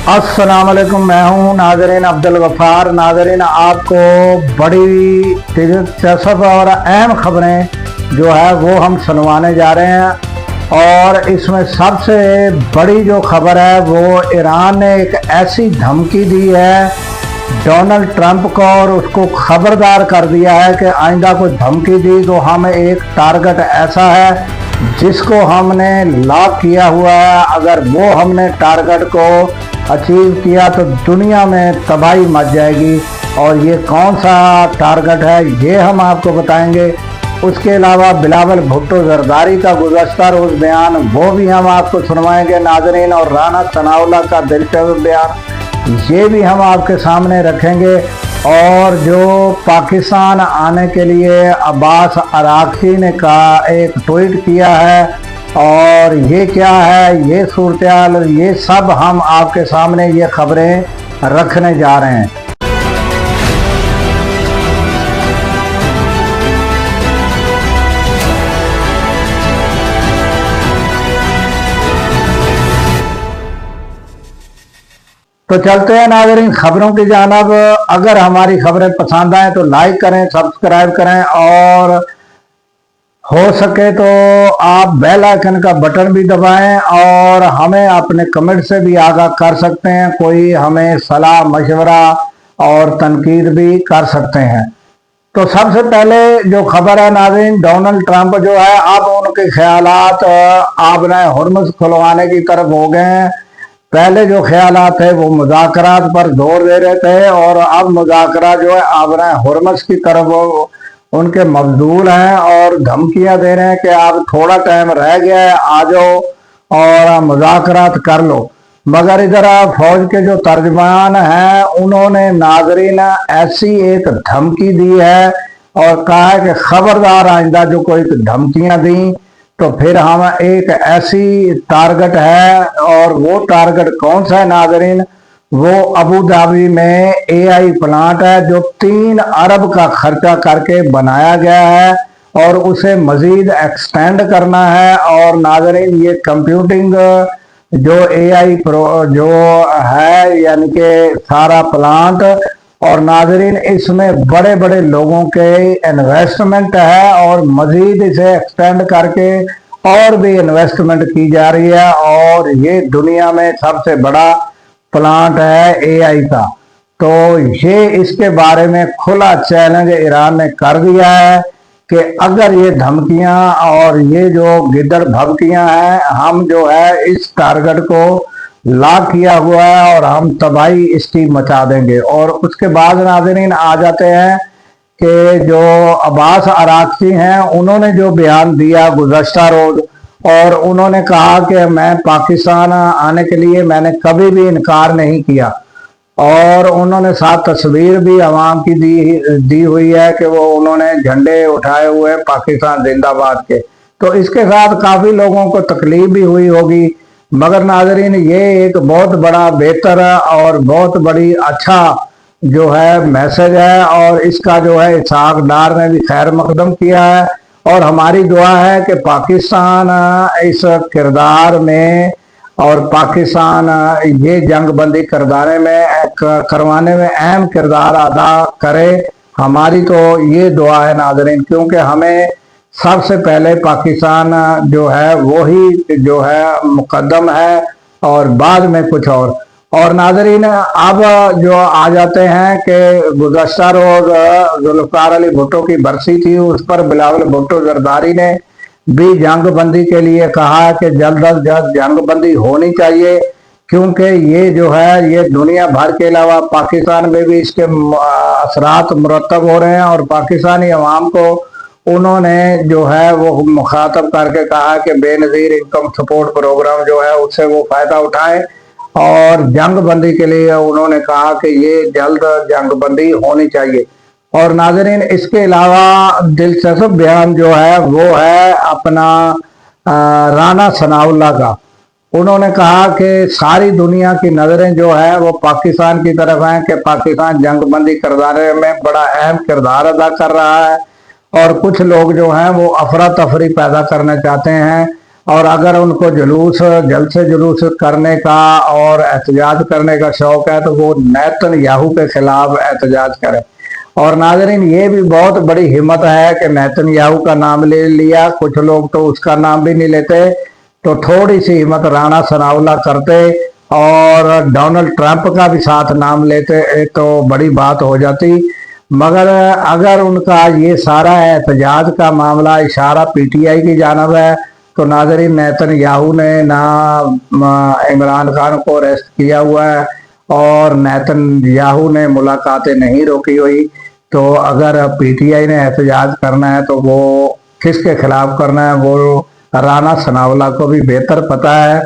अस्सलाम वालेकुम, मैं हूं नाजरीन अब्दुल गफ्फार। नाजरीन, आपको बड़ी दिलचस्प और अहम खबरें जो है वो हम सुनवाने जा रहे हैं। और इसमें सबसे बड़ी जो खबर है वो ईरान ने एक ऐसी धमकी दी है डोनाल्ड ट्रंप को, और उसको खबरदार कर दिया है कि आइंदा कोई धमकी दी तो हमें एक टारगेट ऐसा है जिसको हमने लॉक किया हुआ है। अगर वो हमने टारगेट को अचीव किया तो दुनिया में तबाही मच जाएगी। और ये कौन सा टारगेट है ये हम आपको बताएंगे। उसके अलावा बिलावल भुट्टो जरदारी का गुज़श्ता रोज़ बयान वो भी हम आपको सुनवाएंगे नाज़रीन। और राना सनाउल्लाह का दिलचस्प बयान ये भी हम आपके सामने रखेंगे। और जो पाकिस्तान आने के लिए अब्बास अराग़ची ने एक ट्वीट किया है, और ये क्या है, ये सूरत-ए-हाल, ये सब हम आपके सामने ये खबरें रखने जा रहे हैं। तो चलते हैं नाज़रीन खबरों की जानिब। अगर हमारी खबरें पसंद आए तो लाइक करें, सब्सक्राइब करें, और हो सके तो आप बेल आइकन का बटन भी दबाएं। और हमें अपने कमेंट से भी आगाह कर सकते हैं, कोई हमें सलाह मशवरा और तनकीद भी कर सकते हैं। तो सबसे पहले जो खबर है नाज़रीन, डोनाल्ड ट्रंप जो है अब उनके ख्यालात आबनाए हुर्मुज़ खुलवाने की तरफ हो गए हैं। पहले जो ख्यालात थे वो मुज़ाकरात पर जोर दे रहे थे, और अब मुज़ाकरा जो है आबनाए हुर्मुज़ की तरफ उनके मबजूल हैं, और धमकियां दे रहे हैं कि आप थोड़ा टाइम रह गया है, आ जाओ और मुज़ाकरात कर लो। मगर इधर फौज के जो तर्जमान हैं उन्होंने नाज़रीन ऐसी एक धमकी दी है और कहा है कि खबरदार आइंदा जो कोई धमकियां दी तो फिर हम एक ऐसी टारगेट है। और वो टारगेट कौन सा है नाज़रीन, वो अबू धाबी में AI प्लांट है जो 3 अरब का खर्चा करके बनाया गया है, और उसे मजीद एक्सटेंड करना है। और नाज़रीन ये कंप्यूटिंग जो AI जो है यानी कि सारा प्लांट, और नाज़रीन इसमें बड़े बड़े लोगों के इन्वेस्टमेंट है, और मजीद इसे एक्सटेंड करके और भी इन्वेस्टमेंट की जा रही है। और ये दुनिया में सबसे बड़ा प्लांट है AI का। तो ये इसके बारे में खुला चैलेंज ईरान ने कर दिया है कि अगर ये धमकियां और ये जो गिदड़ भभकियां हैं, हम जो है इस टारगेट को लॉक किया हुआ है और हम तबाही इसकी मचा देंगे। और उसके बाद नाज़रीन आ जाते हैं कि जो अब्बास अराग़ची हैं उन्होंने जो बयान दिया गुज़श्ता रोज़, और उन्होंने कहा कि मैं पाकिस्तान आने के लिए मैंने कभी भी इनकार नहीं किया। और उन्होंने साथ तस्वीर भी अवाम की दी हुई है कि वो उन्होंने झंडे उठाए हुए पाकिस्तान जिंदाबाद के। तो इसके साथ काफ़ी लोगों को तकलीफ भी हुई होगी। मगर नाज़रीन ये एक बहुत बड़ा बेहतर और बहुत बड़ी अच्छा जो है मैसेज है, और इसका जो है इसहाक डार ने भी खैर मकदम किया है। और हमारी दुआ है कि पाकिस्तान इस किरदार में और पाकिस्तान ये जंग बंदी करवाने में अहम किरदार अदा करे। हमारी तो ये दुआ है नाज़रीन, क्योंकि हमें सबसे पहले पाकिस्तान जो है वो ही जो है मुकद्दम है, और बाद में कुछ और नाज़रीन अब जो आ जाते हैं कि गुज़श्ता रोज़ ज़ुल्फ़िकार अली भुट्टो की बरसी थी, उस पर बिलावल भुट्टो जरदारी ने भी जंग बंदी के लिए कहा कि जल्द अज जल्द जंग बंदी होनी चाहिए, क्योंकि ये जो है ये दुनिया भर के अलावा पाकिस्तान में भी इसके असरात मुरतब हो रहे हैं। और पाकिस्तानी अवाम को उन्होंने जो है वो मुखातब करके कहा कि बेनज़ीर इनकम सपोर्ट प्रोग्राम जो है उससे वो फ़ायदा उठाएं, और जंग बंदी के लिए उन्होंने कहा कि ये जल्द जंग बंदी होनी चाहिए। और नाज़रीन इसके अलावा दिलचस्प बयान जो है वो है अपना राना सनाउल्लाह का। उन्होंने कहा कि सारी दुनिया की नज़रें जो है वो पाकिस्तान की तरफ हैं कि पाकिस्तान जंग बंदी करवाने में बड़ा अहम किरदार अदा कर रहा है, और कुछ लोग जो हैं वो अफरा तफरी पैदा करना चाहते हैं। اور اگر ان کو جلوس جلد سے جلوس کرنے کا اور احتجاج کرنے کا شوق ہے تو وہ نیتن یاہو کے خلاف احتجاج کرے۔ اور ناظرین یہ بھی بہت بڑی ہمت ہے کہ نیتن یاہو کا نام لے لیا، کچھ لوگ تو اس کا نام بھی نہیں لیتے، تو تھوڑی سی ہمت رانا ثناءاللہ کرتے اور ڈونلڈ ٹرمپ کا بھی ساتھ نام لیتے تو بڑی بات ہو جاتی۔ مگر اگر ان کا یہ سارا احتجاج کا معاملہ اشارہ پی ٹی آئی کی جانب ہے تو ناظرین نیتن یاہو نے نہ عمران خان کو اریسٹ کیا ہوا ہے اور نیتن یاہو نے ملاقاتیں نہیں روکی ہوئی، تو اگر پی ٹی آئی نے احتجاج کرنا ہے تو وہ کس کے خلاف کرنا ہے وہ رانا ثناءاللہ کو بھی بہتر پتہ ہے۔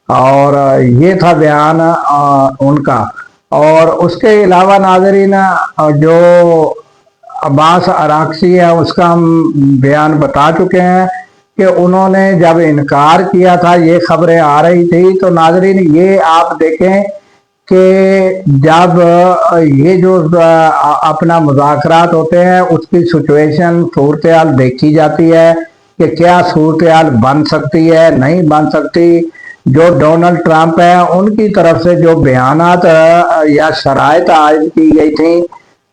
اور یہ تھا بیان ان کا۔ اور اس کے علاوہ ناظرین جو عباس عراقچی ہے اس کا ہم بیان بتا چکے ہیں کہ انہوں نے جب انکار کیا تھا، یہ خبریں آ رہی تھی تو ناظرین یہ آپ دیکھیں کہ جب یہ جو اپنا مذاکرات ہوتے ہیں اس کی سچویشن صورتحال دیکھی جاتی ہے کہ کیا صورتحال بن سکتی ہے نہیں بن سکتی۔ جو ڈونلڈ ٹرمپ ہیں ان کی طرف سے جو بیانات یا شرائط عائد کی گئی تھیں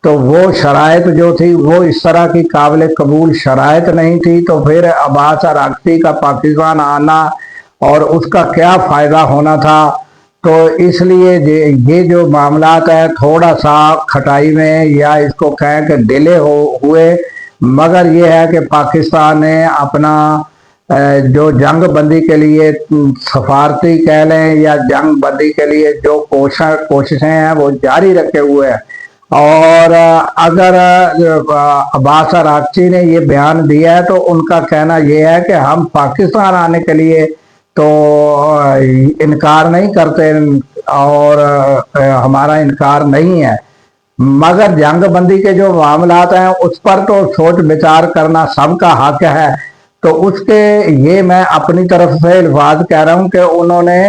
تو وہ شرائط جو تھی وہ اس طرح کی قابل قبول شرائط نہیں تھی، تو پھر عباس عراقچی کا پاکستان آنا اور اس کا کیا فائدہ ہونا تھا۔ تو اس لیے یہ جو معاملات ہیں تھوڑا سا کھٹائی میں یا اس کو کہیں کہ ڈیلے ہوئے، مگر یہ ہے کہ پاکستان نے اپنا جو جنگ بندی کے لیے سفارتی کہہ لیں یا جنگ بندی کے لیے جو کوششیں ہیں وہ جاری رکھے ہوئے ہیں۔ اور اگر عباس عراقچی نے یہ بیان دیا ہے تو ان کا کہنا یہ ہے کہ ہم پاکستان آنے کے لیے تو انکار نہیں کرتے اور ہمارا انکار نہیں ہے، مگر جنگ بندی کے جو معاملات ہیں اس پر تو سوچ بچار کرنا سب کا حق ہے۔ تو اس کے یہ میں اپنی طرف سے الفاظ کہہ رہا ہوں کہ انہوں نے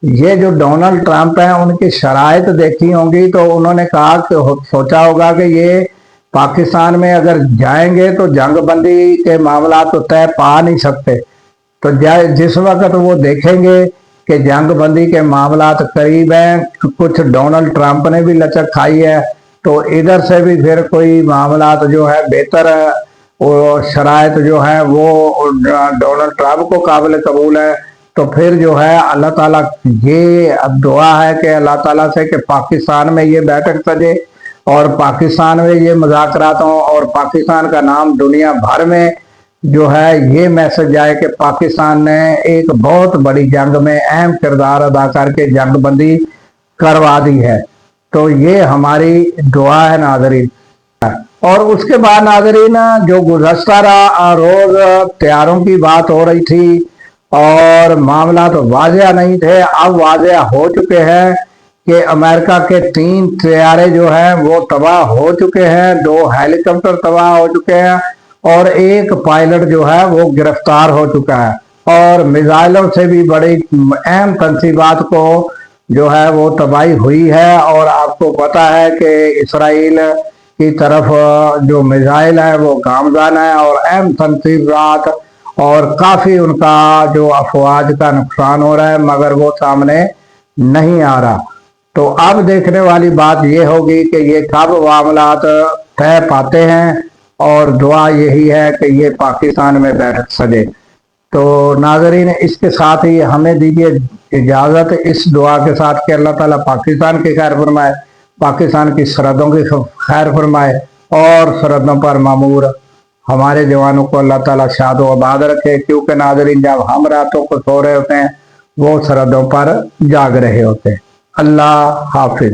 یہ جو ڈونلڈ ٹرمپ ہیں ان کی شرائط دیکھی ہوں گی تو انہوں نے کہا کہ سوچا ہوگا کہ یہ پاکستان میں اگر جائیں گے تو جنگ بندی کے معاملات تو طے پا نہیں سکتے، تو جس وقت وہ دیکھیں گے کہ جنگ بندی کے معاملات قریب ہیں، کچھ ڈونلڈ ٹرمپ نے بھی لچک کھائی ہے تو ادھر سے بھی پھر کوئی معاملات جو ہے بہتر شرائط جو ہے وہ ڈونلڈ ٹرمپ کو قابل قبول ہے، تو پھر جو ہے اللہ تعالیٰ یہ اب دعا ہے کہ اللہ تعالیٰ سے کہ پاکستان میں یہ بیٹھک سجے اور پاکستان میں یہ مذاکرات ہوں اور پاکستان کا نام دنیا بھر میں جو ہے یہ میسج آئے کہ پاکستان نے ایک بہت بڑی جنگ میں اہم کردار ادا کر کے جنگ بندی کروا دی ہے۔ تو یہ ہماری دعا ہے ناظرین۔ اور اس کے بعد ناظرین جو گزشتہ روز تیاروں کی بات ہو رہی تھی اور معاملات واضح نہیں تھے، اب واضح ہو چکے ہیں کہ امریکہ کے 3 طیارے جو ہیں وہ تباہ ہو چکے ہیں، 2 ہیلی کاپٹر تباہ ہو چکے ہیں اور ایک پائلٹ جو ہے وہ گرفتار ہو چکا ہے۔ اور میزائلوں سے بھی بڑی اہم تنصیبات کو جو ہے وہ تباہی ہوئی ہے، اور آپ کو پتا ہے کہ اسرائیل کی طرف جو میزائل ہے وہ گامزن ہے اور اہم تنصیبات اور کافی ان کا جو افواج کا نقصان ہو رہا ہے مگر وہ سامنے نہیں آ رہا۔ تو اب دیکھنے والی بات یہ ہوگی کہ یہ کب معاملات طے پاتے ہیں، اور دعا یہی ہے کہ یہ پاکستان میں بیٹھک سجے۔ تو ناظرین اس کے ساتھ ہی ہمیں دیجیے اجازت اس دعا کے ساتھ کہ اللہ تعالیٰ پاکستان کی خیر فرمائے، پاکستان کی سرحدوں کی خیر فرمائے اور سرحدوں پر مامور ہمارے جوانوں کو اللہ تعالیٰ شاد و آباد رکھے، کیونکہ ناظرین جب ہم راتوں کو سو رہے ہوتے ہیں وہ سرحدوں پر جاگ رہے ہوتے ہیں۔ اللہ حافظ۔